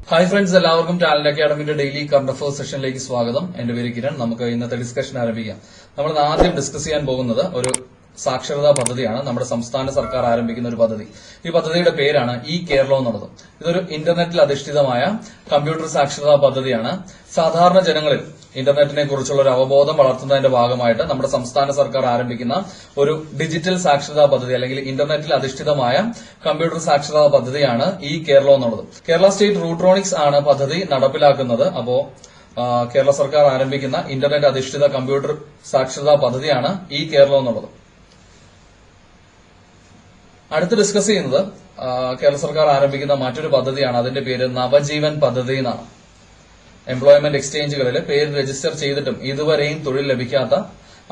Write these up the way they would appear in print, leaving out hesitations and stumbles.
Hi friends, എല്ലാവർക്കും talent അക്കാഡമിയുടെ daily current affairs സെഷനിലേക്ക് സ്വാഗതം. എന്റെ പേര് കിരൺ. നമുക്ക് ഇന്നത്തെ ഡിസ്കഷൻ ആരംഭിക്കാം. നമ്മൾ ആദ്യം ഡിസ്കസ് ചെയ്യാൻ പോകുന്നത് ഒരു സാക്ഷരതാ പദ്ധതിയാണ്. നമ്മുടെ സംസ്ഥാന സർക്കാർ ആരംഭിക്കുന്ന ഒരു പദ്ധതി. ഈ പദ്ധതിയുടെ പേരാണ് ഈ കേരളം എന്നുള്ളത്. ഇതൊരു ഇന്റർനെറ്റിൽ അധിഷ്ഠിതമായ കമ്പ്യൂട്ടർ സാക്ഷരതാ പദ്ധതിയാണ്. സാധാരണ ജനങ്ങളിൽ ഇന്റർനെറ്റിനെ കുറിച്ചുള്ള ഒരു അവബോധം വളർത്തുന്നതിന്റെ ഭാഗമായിട്ട് നമ്മുടെ സംസ്ഥാന സർക്കാർ ആരംഭിക്കുന്ന ഒരു ഡിജിറ്റൽ സാക്ഷരതാ പദ്ധതി അല്ലെങ്കിൽ ഇന്റർനെറ്റിൽ അധിഷ്ഠിതമായ കമ്പ്യൂട്ടർ സാക്ഷരതാ പദ്ധതിയാണ് ഈ കേരളം എന്നുള്ളത്. കേരള സ്റ്റേറ്റ് റൂട്രോണിക്സ് ആണ് പദ്ധതി നടപ്പിലാക്കുന്നത്. അപ്പോ കേരള സർക്കാർ ആരംഭിക്കുന്ന ഇന്റർനെറ്റ് അധിഷ്ഠിത കമ്പ്യൂട്ടർ സാക്ഷരതാ പദ്ധതിയാണ് ഈ കേരളം എന്നുള്ളത്. അടുത്ത് ഡിസ്കസ് ചെയ്യുന്നത് കേരള സർക്കാർ ആരംഭിക്കുന്ന മറ്റൊരു പദ്ധതിയാണ്. അതിന്റെ പേര് നവജീവൻ പദ്ധതി എന്നാണ്. എംപ്ലോയ്മെന്റ് എക്സ്ചേഞ്ചുകളിൽ പേര് രജിസ്റ്റർ ചെയ്തിട്ടും ഇതുവരെയും തൊഴിൽ ലഭിക്കാത്ത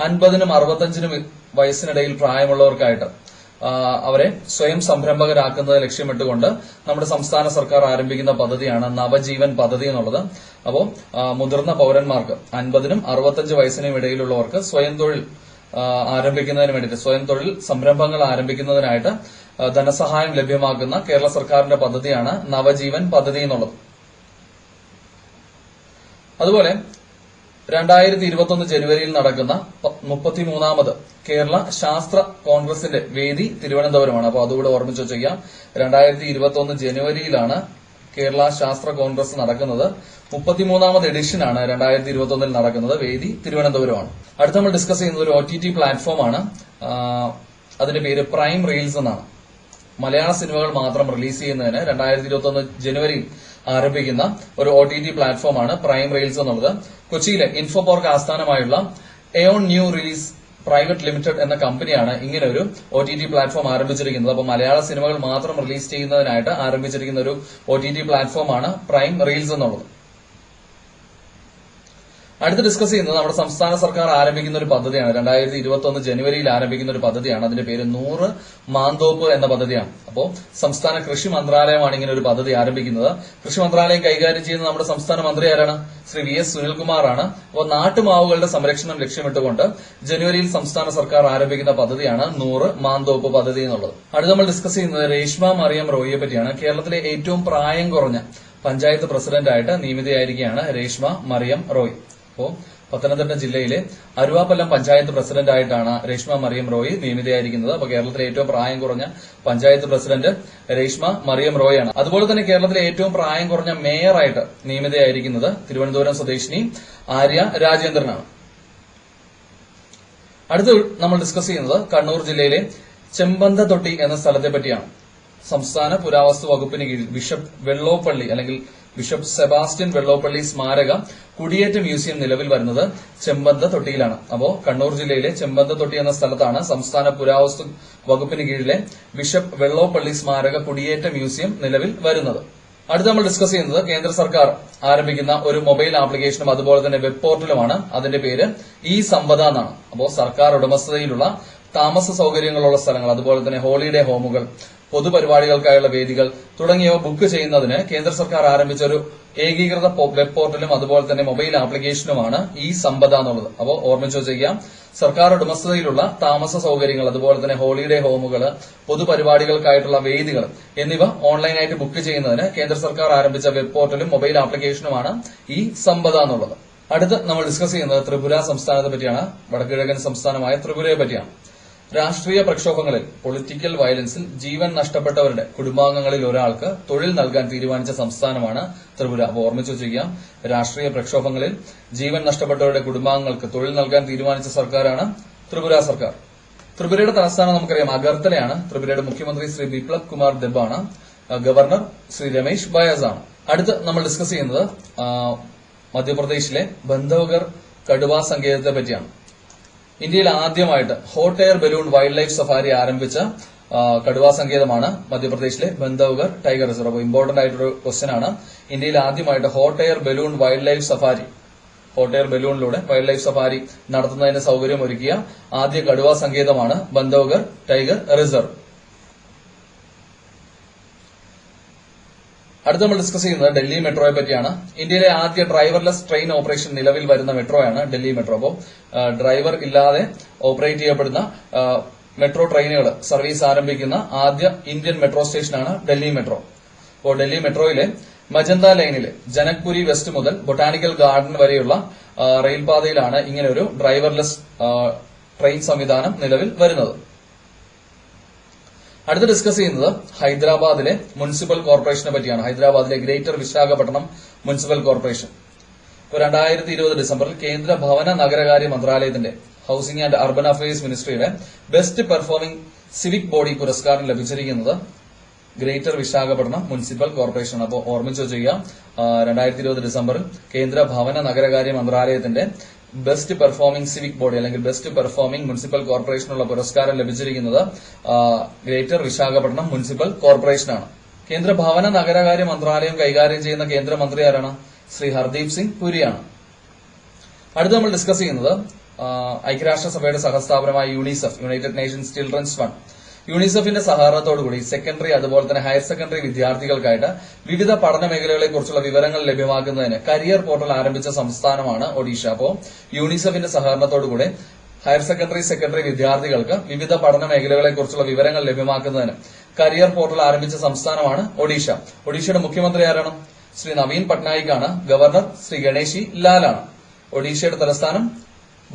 50നും 65നും വയസ്സിനിടയിൽ പ്രായമുള്ളവർക്കായിട്ട് അവരെ സ്വയം സംരംഭകരാക്കുന്നത് ലക്ഷ്യമിട്ടുകൊണ്ട് നമ്മുടെ സംസ്ഥാന സർക്കാർ ആരംഭിക്കുന്ന പദ്ധതിയാണ് നവജീവൻ പദ്ധതി എന്നുള്ളത്. അപ്പോൾ മുതിർന്ന പൌരന്മാർക്ക് 50നും 65 വയസ്സിനും ഇടയിലുള്ളവർക്ക് സ്വയം തൊഴിൽ ആരംഭിക്കുന്നതിന് വേണ്ടിയിട്ട് സ്വയം തൊഴിൽ സംരംഭങ്ങൾ ആരംഭിക്കുന്നതിനായിട്ട് ധനസഹായം ലഭ്യമാക്കുന്ന കേരള സർക്കാരിന്റെ പദ്ധതിയാണ് നവജീവൻ പദ്ധതി എന്നുള്ളത്. അതുപോലെ 2021 ജനുവരിയിൽ നടക്കുന്ന 33ാമത് കേരള ശാസ്ത്ര കോൺഗ്രസിന്റെ വേദി തിരുവനന്തപുരമാണ്. അപ്പോൾ അതുകൂടെ ഓർമ്മിച്ച് വെച്ചേക്കാം. 2021 ജനുവരിയിലാണ് കേരള ശാസ്ത്ര കോൺഗ്രസ് നടക്കുന്നത്. 33ാമത് എഡിഷനാണ് 2021 നടക്കുന്നത്. വേദി തിരുവനന്തപുരമാണ്. അടുത്ത നമ്മൾ ഡിസ്കസ് ചെയ്യുന്നത് ഒരു OTT പ്ലാറ്റ്ഫോമാണ്. അതിന്റെ പേര് പ്രൈം റീൽസ് എന്നാണ്. മലയാള സിനിമകൾ മാത്രം റിലീസ് ചെയ്യുന്നതിന് 2021 ജനുവരിയിൽ ആരംഭിക്കുന്ന ഒരു OTT പ്ലാറ്റ്ഫോമാണ് പ്രൈം റീൽസ് എന്നുള്ളത്. കൊച്ചിയിലെ ഇൻഫോപാർക്ക് ആസ്ഥാനമായുള്ള aeon new release private limited എന്ന കമ്പനിയാണ് ഇങ്ങനെ ഒരു OTT പ്ലാറ്റ്ഫോം ആരംഭിച്ചിരിക്കുന്നത്. അപ്പോൾ മലയാള സിനിമകൾ മാത്രം റിലീസ് ചെയ്യുന്നതിനായിട്ട് ആരംഭിച്ചിരിക്കുന്ന ഒരു OTT പ്ലാറ്റ്ഫോമാണ് പ്രൈം റീൽസ് എന്നുള്ളത്. അടുത്ത് ഡിസ്കസ് ചെയ്യുന്നത് നമ്മുടെ സംസ്ഥാന സർക്കാർ ആരംഭിക്കുന്ന ഒരു പദ്ധതിയാണ്. 2021 ജനുവരിയിൽ ആരംഭിക്കുന്ന ഒരു പദ്ധതിയാണ്. അതിന്റെ പേര് 100 മാന്തോപ്പ് എന്ന പദ്ധതിയാണ്. അപ്പോൾ സംസ്ഥാന കൃഷി മന്ത്രാലയമാണ് ഇങ്ങനെ ഒരു പദ്ധതി ആരംഭിക്കുന്നത്. കൃഷി മന്ത്രാലയം കൈകാര്യം ചെയ്യുന്ന നമ്മുടെ സംസ്ഥാന മന്ത്രി ആരാണ്? ശ്രീ VS സുനിൽകുമാറാണ്. അപ്പോൾ നാട്ടുമാവുകളുടെ സംരക്ഷണം ലക്ഷ്യമിട്ടുകൊണ്ട് ജനുവരിയിൽ സംസ്ഥാന സർക്കാർ ആരംഭിക്കുന്ന പദ്ധതിയാണ് 100 മാന്തോപ്പ് പദ്ധതി എന്നുള്ളത്. അടുത്ത് നമ്മൾ ഡിസ്കസ് ചെയ്യുന്നത് രേഷ്മ മറിയം റോയിയെ പറ്റിയാണ്. കേരളത്തിലെ ഏറ്റവും പ്രായം കുറഞ്ഞ പഞ്ചായത്ത് പ്രസിഡന്റായിട്ട് നിയമിതയായിരിക്കുകയാണ് രേഷ്മ മറിയം റോയ്. അപ്പോൾ പത്തനംതിട്ട ജില്ലയിലെ അരുവാപ്പല്ലം പഞ്ചായത്ത് പ്രസിഡന്റായിട്ടാണ് രേഷ്മ മറിയം റോയ് നിയമിതയായിരിക്കുന്നത്. അപ്പോൾ കേരളത്തിലെ ഏറ്റവും പ്രായം കുറഞ്ഞ പഞ്ചായത്ത് പ്രസിഡന്റ് രേഷ്മ മറിയം റോയ് ആണ്. അതുപോലെ തന്നെ കേരളത്തിലെ ഏറ്റവും പ്രായം കുറഞ്ഞ മേയറായിട്ട് നിയമിതയായിരിക്കുന്നത് തിരുവനന്തപുരം സ്വദേശിനി ആര്യ രാജേന്ദ്രനാണ്. അടുത്ത് നമ്മൾ ഡിസ്കസ് ചെയ്യുന്നത് കണ്ണൂർ ജില്ലയിലെ ചെമ്പന്തത്തൊട്ടി എന്ന സ്ഥലത്തെ പറ്റിയാണ്. സംസ്ഥാന പുരാവസ്തു വകുപ്പിന് കീഴിൽ ബിഷപ്പ് വെള്ളോപ്പള്ളി അല്ലെങ്കിൽ ബിഷപ്പ് സെബാസ്റ്റ്യൻ വെള്ളോപ്പള്ളി സ്മാരക കുടിയേറ്റ മ്യൂസിയം നിലവിൽ വരുന്നത് ചെമ്പന്തത്തൊട്ടിയിലാണ്. അപ്പോൾ കണ്ണൂർ ജില്ലയിലെ ചെമ്പന്തത്തൊട്ടി എന്ന സ്ഥലത്താണ് സംസ്ഥാന പുരാവസ്തു വകുപ്പിന് കീഴിലെ ബിഷപ്പ് വെള്ളോപ്പള്ളി സ്മാരക കുടിയേറ്റ മ്യൂസിയം നിലവിൽ വരുന്നത്. അടുത്ത് നമ്മൾ ഡിസ്കസ് ചെയ്യുന്നത് കേന്ദ്ര സർക്കാർ ആരംഭിക്കുന്ന ഒരു മൊബൈൽ ആപ്ലിക്കേഷനും അതുപോലെ തന്നെ വെബ് പോർട്ടലുമാണ്. അതിന്റെ പേര് ഈ സമ്പദ എന്നാണ്. അപ്പോൾ സർക്കാർ ഉടമസ്ഥതയിലുള്ള താമസ സൌകര്യങ്ങളുള്ള സ്ഥലങ്ങൾ, അതുപോലെ തന്നെ ഹോളിഡേ ഹോമുകൾ, പൊതുപരിപാടികൾക്കായുള്ള വേദികൾ തുടങ്ങിയവ ബുക്ക് ചെയ്യുന്നതിന് കേന്ദ്ര സർക്കാർ ആരംഭിച്ച ഒരു ഏകീകൃത വെബ് പോർട്ടലും അതുപോലെ തന്നെ മൊബൈൽ ആപ്ലിക്കേഷനുമാണ് ഈ സമ്പദ എന്നുള്ളത്. അപ്പോൾ ഓർമ്മിച്ചു വെച്ചേക്കാം. സർക്കാർ ഉടമസ്ഥതയിലുള്ള താമസ സൌകര്യങ്ങൾ, അതുപോലെ തന്നെ ഹോളിഡേ ഹോമുകൾ, പൊതുപരിപാടികൾക്കായിട്ടുള്ള വേദികൾ എന്നിവ ഓൺലൈനായിട്ട് ബുക്ക് ചെയ്യുന്നതിന് കേന്ദ്ര സർക്കാർ ആരംഭിച്ച വെബ് പോർട്ടലും മൊബൈൽ ആപ്ലിക്കേഷനുമാണ് ഈ സമ്പദ എന്നുള്ളത്. അടുത്ത് നമ്മൾ ഡിസ്കസ് ചെയ്യുന്നത് ത്രിപുര സംസ്ഥാനത്തെ പറ്റിയാണ്. വടക്കുകിഴക്കൻ സംസ്ഥാനമായ ത്രിപുരയെ പറ്റിയാണ്. രാഷ്ട്രീയ പ്രക്ഷോഭങ്ങളിൽ പൊളിറ്റിക്കൽ വയലൻസിൽ ജീവൻ നഷ്ടപ്പെട്ടവരുടെ കുടുംബാംഗങ്ങളിൽ ഒരാൾക്ക് തൊഴിൽ നൽകാൻ തീരുമാനിച്ച സംസ്ഥാനമാണ് ത്രിപുര. അപ്പോൾ ഓർമ്മിച്ചു വെച്ചിരിക്കാം. രാഷ്ട്രീയ പ്രക്ഷോഭങ്ങളിൽ ജീവൻ നഷ്ടപ്പെട്ടവരുടെ കുടുംബാംഗങ്ങൾക്ക് തൊഴിൽ നൽകാൻ തീരുമാനിച്ച സർക്കാരാണ് ത്രിപുര സർക്കാർ. ത്രിപുരയുടെ തലസ്ഥാനം നമുക്കറിയാം അഗർത്തലയാണ്. ത്രിപുരയുടെ മുഖ്യമന്ത്രി ശ്രീ ബിപ്ലബ് കുമാർ ദെബാണ്. ഗവർണർ ശ്രീ രമേശ് ബയാസ് ആണ്. അടുത്ത് നമ്മൾ ഡിസ്കസ് ചെയ്യുന്നത് മധ്യപ്രദേശിലെ ബന്ധവഗർ കടുവാ സങ്കേതത്തെ പറ്റിയാണ്. ഇന്ത്യയിൽ ആദ്യമായിട്ട് hot air balloon wildlife safari ആരംഭിച്ച കടുവാ സങ്കേതമാണ് മധ്യപ്രദേശിലെ ബന്ധവഗർ ടൈഗർ റിസർവ്. അപ്പോൾ ഇമ്പോർട്ടന്റ് ആയിട്ടൊരു ക്വസ്റ്റ്യൻ ആണ്. ഇന്ത്യയിൽ ആദ്യമായിട്ട് hot air balloon wildlife safari, hot air ബലൂണിലൂടെ വൈൽഡ് ലൈഫ് സഫാരി നടത്തുന്നതിന് സൌകര്യം ഒരുക്കിയ ആദ്യ കടുവാ സങ്കേതമാണ് ബന്ധവഗർ ടൈഗർ റിസർവ്. അടുത്ത നമ്മൾ ഡിസ്കസ് ചെയ്യുന്നത് ഡൽഹി മെട്രോയെ പറ്റിയാണ്. ഇന്ത്യയിലെ ആദ്യ ഡ്രൈവർലെസ് ട്രെയിൻ ഓപ്പറേഷൻ നിലവിൽ വരുന്ന മെട്രോയാണ് ഡൽഹി മെട്രോ. അപ്പോൾ ഡ്രൈവർ ഇല്ലാതെ ഓപ്പറേറ്റ് ചെയ്യപ്പെടുന്ന മെട്രോ ട്രെയിനുകൾ സർവീസ് ആരംഭിക്കുന്ന ആദ്യ ഇന്ത്യൻ മെട്രോ സ്റ്റേഷനാണ് ഡൽഹി മെട്രോ. അപ്പോൾ ഡൽഹി മെട്രോയിലെ മജന്ത ലൈനിലെ ജനക്പുരി വെസ്റ്റ് മുതൽ ബൊട്ടാണിക്കൽ ഗാർഡൻ വരെയുള്ള റെയിൽപാതയിലാണ് ഇങ്ങനെ ഒരു ഡ്രൈവർലെസ് ട്രെയിൻ സംവിധാനം നിലവിൽ വരുന്നത്. അടുത്ത് ഡിസ്കസ് ചെയ്യുന്നത് ഹൈദരാബാദിലെ മുനിസിപ്പൽ കോർപ്പറേഷനെ പറ്റിയാണ്. ഹൈദരാബാദിലെ ഗ്രേറ്റർ വിശാഖപട്ടണം മുനിസിപ്പൽ കോർപ്പറേഷൻ 2020 ഡിസംബറിൽ കേന്ദ്ര ഭവന നഗരകാര്യ മന്ത്രാലയത്തിന്റെ ഹൌസിംഗ് ആൻഡ് അർബൻ അഫയേഴ്സ് മിനിസ്ട്രിയുടെ ബെസ്റ്റ് പെർഫോമിംഗ് സിവിക് ബോഡി പുരസ്കാരം ലഭിച്ചിരിക്കുന്നത് ഗ്രേറ്റർ വിശാഖപട്ടണം മുനിസിപ്പൽ കോർപ്പറേഷൻ. അപ്പോൾ ഓർമ്മിച്ചു വെച്ചുക 2020 ഡിസംബറിൽ കേന്ദ്ര ഭവന നഗരകാര്യ മന്ത്രാലയത്തിന്റെ ബെസ്റ്റ് പെർഫോമിംഗ് സിവിക് ബോഡി അല്ലെങ്കിൽ ബെസ്റ്റ് പെർഫോമിംഗ് മുനിസിപ്പൽ കോർപ്പറേഷനുള്ള പുരസ്കാരം ലഭിച്ചിരിക്കുന്നത് ഗ്രേറ്റർ വിശാഖപട്ടണം മുനിസിപ്പൽ കോർപ്പറേഷനാണ്. കേന്ദ്ര ഭവന നഗരകാര്യ മന്ത്രാലയം കൈകാര്യം ചെയ്യുന്ന കേന്ദ്രമന്ത്രി ആരാണ്? ശ്രീ ഹർദീപ് സിംഗ് പുരിയാണ്. അടുത്ത് നമ്മൾ ഡിസ്കസ് ചെയ്യുന്നത് ഐക്യരാഷ്ട്രസഭയുടെ സഹസ്ഥാപനമായ UNICEF, united nations children's fund. യൂണിസെഫിന്റെ സഹകരണത്തോടുകൂടി സെക്കൻഡറി അതുപോലെ തന്നെ ഹയർ സെക്കൻഡറി വിദ്യാർത്ഥികൾക്കായിട്ട് വിവിധ പഠന മേഖലകളെ കുറിച്ചുള്ള വിവരങ്ങൾ ലഭ്യമാക്കുന്നതിന് കരിയർ പോർട്ടൽ ആരംഭിച്ച സംസ്ഥാനമാണ് ഒഡീഷ. അപ്പോൾ യൂണിസെഫിന്റെ സഹകരണത്തോടുകൂടി ഹയർ സെക്കൻഡറി വിദ്യാർത്ഥികൾക്ക് വിവിധ പഠന മേഖലകളെ കുറിച്ചുള്ള വിവരങ്ങൾ ലഭ്യമാക്കുന്നതിന് കരിയർ പോർട്ടൽ ആരംഭിച്ച സംസ്ഥാനമാണ് ഒഡീഷ. ഒഡീഷയുടെ മുഖ്യമന്ത്രി ആരാണ്? ശ്രീ നവീൻ പട്നായിക് ആണ്. ഗവർണർ ശ്രീ ഗണേഷി ലാലാണ്. ഒഡീഷയുടെ തലസ്ഥാനം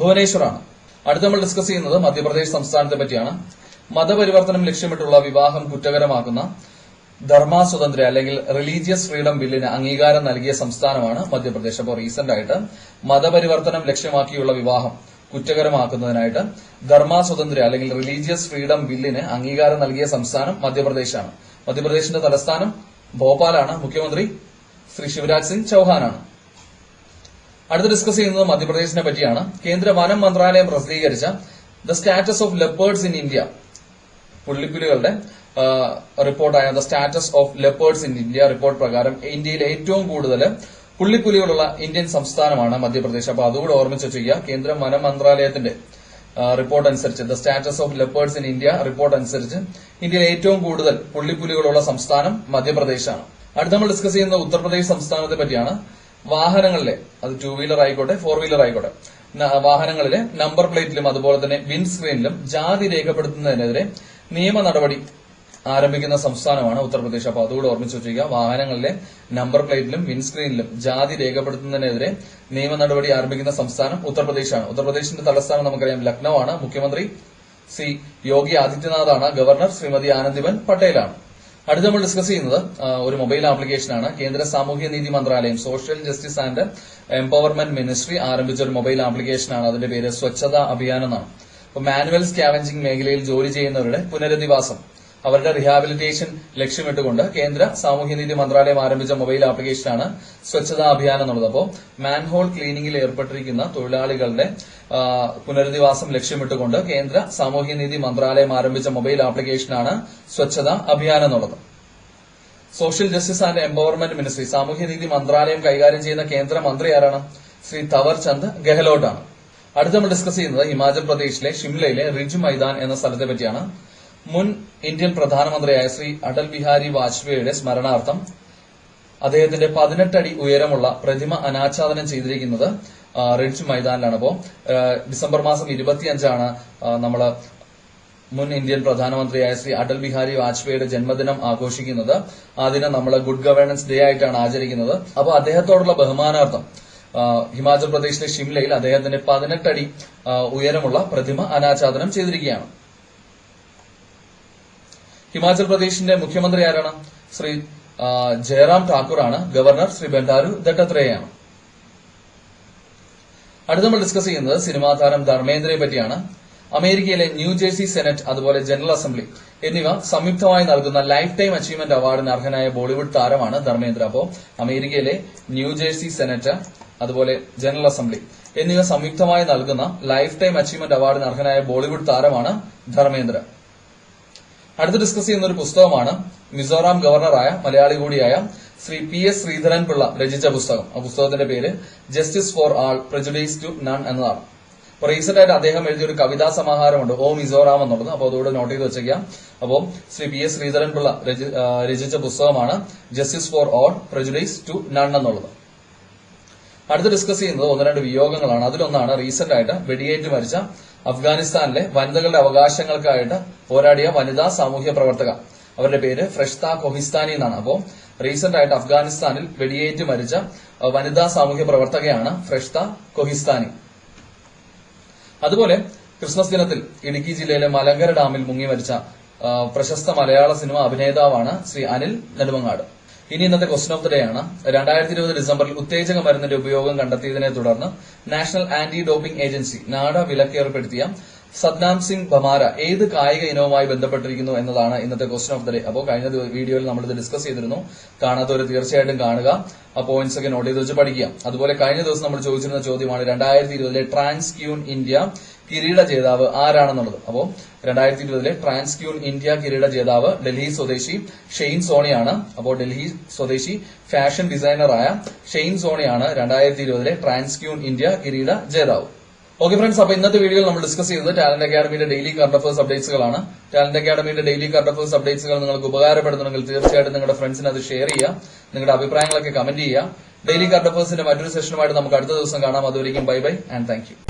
ഭുവനേശ്വറാണ്. അടുത്ത് നമ്മൾ ഡിസ്കസ് ചെയ്യുന്നത് മധ്യപ്രദേശ് സംസ്ഥാനത്തെ പറ്റിയാണ്. മതപരിവർത്തനം ലക്ഷ്യമിട്ടുള്ള വിവാഹം കുറ്റകരമാക്കുന്ന ധർമാസ്വതന്ത്ര്യം അല്ലെങ്കിൽ റിലീജിയസ് ഫ്രീഡം ബില്ലിന് അംഗീകാരം നൽകിയ സംസ്ഥാനമാണ് മധ്യപ്രദേശ്. അപ്പോൾ റീസെന്റ് ആയിട്ട് മതപരിവർത്തനം ലക്ഷ്യമാക്കിയുള്ള വിവാഹം കുറ്റകരമാക്കുന്നതിനായിട്ട് ധർമാസ്വതന്ത്ര്യം അല്ലെങ്കിൽ റിലീജിയസ് ഫ്രീഡം ബില്ലിന് അംഗീകാരം നൽകിയ സംസ്ഥാനം മധ്യപ്രദേശാണ്. മധ്യപ്രദേശിന്റെ തലസ്ഥാനം ഭോപ്പാലാണ്. മുഖ്യമന്ത്രി ശ്രീ ശിവരാജ് സിംഗ് ചൌഹാനാണ്. അടുത്ത് ഡിസ്കസ് ചെയ്യുന്നത് മധ്യപ്രദേശിനെ പറ്റിയാണ്. കേന്ദ്ര വനം മന്ത്രാലയം പ്രസിദ്ധീകരിച്ച the status of leopards in India, പുള്ളിപ്പുലികളുടെ റിപ്പോർട്ടായ the status of leopards in India report പ്രകാരം ഇന്ത്യയിൽ ഏറ്റവും കൂടുതൽ പുള്ളിപ്പുലികളുള്ള ഇന്ത്യൻ സംസ്ഥാനമാണ് മധ്യപ്രദേശ്. അപ്പൊ അതുകൂടെ ഓർമ്മിച്ച് വെച്ചിരിക്കുക. കേന്ദ്ര വനം മന്ത്രാലയത്തിന്റെ റിപ്പോർട്ട് അനുസരിച്ച് the status of leopards in India report അനുസരിച്ച് ഇന്ത്യയിൽ ഏറ്റവും കൂടുതൽ പുള്ളിപ്പുലികളുള്ള സംസ്ഥാനം മധ്യപ്രദേശാണ്. അടുത്ത് നമ്മൾ ഡിസ്കസ് ചെയ്യുന്നത് ഉത്തർപ്രദേശ് സംസ്ഥാനത്തെ പറ്റിയാണ്. വാഹനങ്ങളിലെ, അത് 2 വീലർ ആയിക്കോട്ടെ 4 വീലർ ആയിക്കോട്ടെ, വാഹനങ്ങളിലെ നമ്പർ പ്ലേറ്റിലും അതുപോലെ തന്നെ വിൻഡ് സ്ക്രീനിലും ജാതി രേഖപ്പെടുത്തുന്നതിനെതിരെ നിയമ നടപടി ആരംഭിക്കുന്ന സംസ്ഥാനമാണ് ഉത്തർപ്രദേശ്. അപ്പൊ അതുകൂടെ ഓർമ്മിച്ച് വെച്ചിരിക്കുക. വാഹനങ്ങളിലെ നമ്പർ പ്ലേറ്റിലും വിൻഡ് സ്ക്രീനിലും ജാതി രേഖപ്പെടുത്തുന്നതിനെതിരെ നിയമ നടപടി ആരംഭിക്കുന്ന സംസ്ഥാനം ഉത്തർപ്രദേശാണ്. ഉത്തർപ്രദേശിന്റെ തലസ്ഥാനം നമുക്കറിയാം ലക്നൌ ആണ്. മുഖ്യമന്ത്രി ശ്രീ യോഗി ആദിത്യനാഥാണ്. ഗവർണർ ശ്രീമതി ആനന്ദിബെൻ പട്ടേലാണ്. അടുത്ത് നമ്മൾ ഡിസ്കസ് ചെയ്യുന്നത് ഒരു മൊബൈൽ ആപ്ലിക്കേഷനാണ്. കേന്ദ്ര സാമൂഹ്യ നീതി മന്ത്രാലയം social justice and empowerment ministry ആരംഭിച്ച ഒരു മൊബൈൽ ആപ്ലിക്കേഷനാണ്. അതിന്റെ പേര് സ്വച്ഛത അഭിയാൻ എന്നാണ്. അപ്പൊ മാനുവൽ സ്കാവഞ്ചിങ് മേഖലയിൽ ജോലി ചെയ്യുന്നവരുടെ പുനരധിവാസം, അവരുടെ റിഹാബിലിറ്റേഷൻ ലക്ഷ്യമിട്ടുകൊണ്ട് കേന്ദ്ര സാമൂഹ്യനീതി മന്ത്രാലയം ആരംഭിച്ച മൊബൈൽ ആപ്ലിക്കേഷനാണ് സ്വച്ഛതാ അഭിയാൻ എന്നുള്ളത്. അപ്പോൾ മാൻഹോൾ ക്ലീനിംഗിൽ ഏർപ്പെട്ടിരിക്കുന്ന തൊഴിലാളികളുടെ പുനരധിവാസം ലക്ഷ്യമിട്ടുകൊണ്ട് കേന്ദ്ര സാമൂഹ്യനീതി മന്ത്രാലയം ആരംഭിച്ച മൊബൈൽ ആപ്ലിക്കേഷനാണ് സ്വച്ഛതാ അഭിയാൻ എന്നുള്ളത്. Social justice and empowerment ministry, സാമൂഹ്യനീതി മന്ത്രാലയം കൈകാര്യം ചെയ്യുന്ന കേന്ദ്രമന്ത്രി ആരാണ്? ശ്രീ തവർ ചന്ദ് ഗെഹ്ലോട്ടാണ്. അടുത്ത് നമ്മൾ ഡിസ്കസ് ചെയ്യുന്നത് ഹിമാചൽ പ്രദേശിലെ ഷിംലയിലെ റിജ് മൈതാൻ എന്ന സ്ഥലത്തെ പറ്റിയാണ്. മുൻ ഇന്ത്യൻ പ്രധാനമന്ത്രിയായ ശ്രീ അടൽ ബിഹാരി വാജ്പേയിയുടെ സ്മരണാർത്ഥം അദ്ദേഹത്തിന്റെ 18 അടി ഉയരമുള്ള പ്രതിമ അനാച്ഛാദനം ചെയ്തിരിക്കുന്നത് റിഡ്ജ് മൈതാനിലാണ്. അപ്പോ ഡിസംബർ മാസം 25 നമ്മൾ മുൻ ഇന്ത്യൻ പ്രധാനമന്ത്രിയായ ശ്രീ അടൽ ബിഹാരി വാജ്പേയിയുടെ ജന്മദിനം ആഘോഷിക്കുന്നത്. ആ ദിനം നമ്മൾ ഗുഡ് ഗവേണൻസ് ഡേ ആയിട്ടാണ് ആചരിക്കുന്നത്. അപ്പോൾ അദ്ദേഹത്തോടുള്ള ബഹുമാനാർത്ഥം ഹിമാചൽ പ്രദേശിലെ ഷിംലയിൽ അദ്ദേഹത്തിന്റെ 18 അടി ഉയരമുള്ള പ്രതിമ അനാച്ഛാദനം ചെയ്തിരിക്കുകയാണ്. ഹിമാചൽ പ്രദേശിന്റെ മുഖ്യമന്ത്രി ആരാണ്? ശ്രീ ജയറാം ഠാക്കൂറാണ്. ഗവർണർ ശ്രീ ബൻഡാരു ദത്താത്രേയാണ്. അടുത്ത് നമ്മൾ ഡിസ്കസ് ചെയ്യുന്നത് സിനിമാ താരം ധർമ്മേന്ദ്രയെ പറ്റിയാണ്. അമേരിക്കയിലെ ന്യൂജേഴ്സി സെനറ്റ് അതുപോലെ ജനറൽ അസംബ്ലി എന്നിവ സംയുക്തമായി നൽകുന്ന ലൈഫ് ടൈം അച്ചീവ്മെന്റ് അവാർഡിന് അർഹനായ ബോളിവുഡ് താരമാണ് ധർമ്മേന്ദ്ര. അപ്പോൾ അമേരിക്കയിലെ ന്യൂജേഴ്സി സെനറ്റ് അതുപോലെ ജനറൽ അസംബ്ലി എന്നിവ സംയുക്തമായി നൽകുന്ന ലൈഫ് ടൈം അച്ചീവ്മെന്റ് അവാർഡിന് അർഹനായ ബോളിവുഡ് താരമാണ് ധർമ്മേന്ദ്ര. അടുത്ത് ഡിസ്കസ് ചെയ്യുന്ന ഒരു പുസ്തകമാണ് മിസോറാം ഗവർണറായ മലയാളി കൂടിയായ ശ്രീ PS ശ്രീധരൻ പിള്ള രചിച്ച പുസ്തകം. ആ പുസ്തകത്തിന്റെ പേര് justice for all prejudice to none എന്നതാണ്. അപ്പൊ റീസെന്റ് ആയിട്ട് അദ്ദേഹം എഴുതിയ ഒരു കവിതാ സമാഹാരമുണ്ട് ഓ മിസോറാം എന്നുള്ളത്. അപ്പോൾ അതുകൂടെ നോട്ട് ചെയ്ത് വെച്ചേക്കാം. അപ്പോൾ ശ്രീ PS ശ്രീധരൻ പിള്ള രചിച്ച പുസ്തകമാണ് justice for all prejudice to none എന്നുള്ളത്. അടുത്ത് ഡിസ്കസ് ചെയ്യുന്നത് 1-2 വിയോഗങ്ങളാണ്. അതിലൊന്നാണ് റീസെന്റ് ആയിട്ട് വെടിയേറ്റ് മരിച്ച അഫ്ഗാനിസ്ഥാനിലെ വനിതകളുടെ അവകാശങ്ങൾക്കായിട്ട് പോരാടിയ വനിതാ സാമൂഹ്യ പ്രവർത്തക അവരുടെ പേര് ഫ്രഷ്ത കൊഹിസ്ഥാനി എന്നാണ്. അപ്പോൾ റീസെന്റ് ആയിട്ട് അഫ്ഗാനിസ്ഥാനിൽ വെടിയേറ്റ് മരിച്ച വനിതാ സാമൂഹ്യ പ്രവർത്തകയാണ് ഫ്രഷ്ത കൊഹിസ്ഥാനി. അതുപോലെ ക്രിസ്മസ് ദിനത്തിൽ ഇടുക്കി ജില്ലയിലെ മലങ്കര ഡാമിൽ മുങ്ങി മരിച്ച പ്രശസ്ത മലയാള സിനിമ അഭിനേതാവാണ് ശ്രീ അനിൽ നെടുമങ്ങാട്. ഇനി ഇന്നത്തെ ക്വസ്റ്റൻ ഓഫ് ദി ഡേ ആണ്. 2020 ഡിസംബറിൽ ഉത്തേജക മരുന്നിന്റെ ഉപയോഗം കണ്ടെത്തിയതിനെ തുടർന്ന് national anti doping agency NADA വിലക്കേർപ്പെടുത്തിയ സദ്നാം സിംഗ് ബമാര ഏത് കായിക ഇനവുമായി ബന്ധപ്പെട്ടിരിക്കുന്നു എന്നതാണ് ഇന്നത്തെ ക്വസ്റ്റൻ ഓഫ് ദി ഡേ. അപ്പോൾ കഴിഞ്ഞ വീഡിയോയിൽ നമ്മൾ ഇത് ഡിസ്കസ് ചെയ്തിരുന്നു. കാണാത്തവർ തീർച്ചയായിട്ടും കാണുക, ആ പോയിന്റ്സ് ഒക്കെ നോട്ട് ചെയ്ത് വെച്ച് പഠിക്കുക. അതുപോലെ കഴിഞ്ഞ ദിവസം നമ്മൾ ചോദിച്ചിരുന്ന ചോദ്യമാണ് 2020 ട്രാൻസ്ക്യൂൺ ഇന്ത്യ കിരീട ജേതാവ് ആരാണെന്നുള്ളത്. അപ്പോൾ 2020 ട്രാൻസ്ക്യൂൺ ഇന്ത്യ കിരീട ജേതാവ് ഡൽഹി സ്വദേശി ഷെയ്ൻ സോണിയാണ്. അപ്പോൾ ഡൽഹി സ്വദേശി ഫാഷൻ ഡിസൈനറായ ഷെയ്ൻ സോണിയാണ് 2020 ട്രാൻസ്ക്യൂൺ ഇന്ത്യ കിരീട ജേതാവ്. ഓക്കെ ഫ്രണ്ട്സ്, അപ്പൊ ഇന്നത്തെ വീഡിയോയിൽ നമ്മൾ ഡിസ്കസ് ചെയ്തത് ടാലന്റ് അക്കാഡമിയുടെ ഡെയിലി കറണ്ട് അഫേഴ്സ് അപ്ഡേറ്റ്സുകളാണ്. ടാലന്റ് അക്കാഡമിയുടെ ഡെയിലി കറണ്ട് അഫേഴ്സ് അപ്ഡേറ്റ്സുകൾ നിങ്ങൾക്ക് ഉപകാരപ്പെടുന്നുണ്ടെങ്കിൽ തീർച്ചയായിട്ടും നിങ്ങളുടെ ഫ്രണ്ട്സിന് അത് ഷെയർ ചെയ്യുക, നിങ്ങളുടെ അഭിപ്രായങ്ങളൊക്കെ കമന്റ് ചെയ്യുക. ഡെയിലി കറണ്ട് അഫേഴ്സിന്റെ മറ്റൊരു സെഷനുമായിട്ട് നമുക്ക് അടുത്ത ദിവസം കാണാം. അതുവരെയും bye bye and thank you.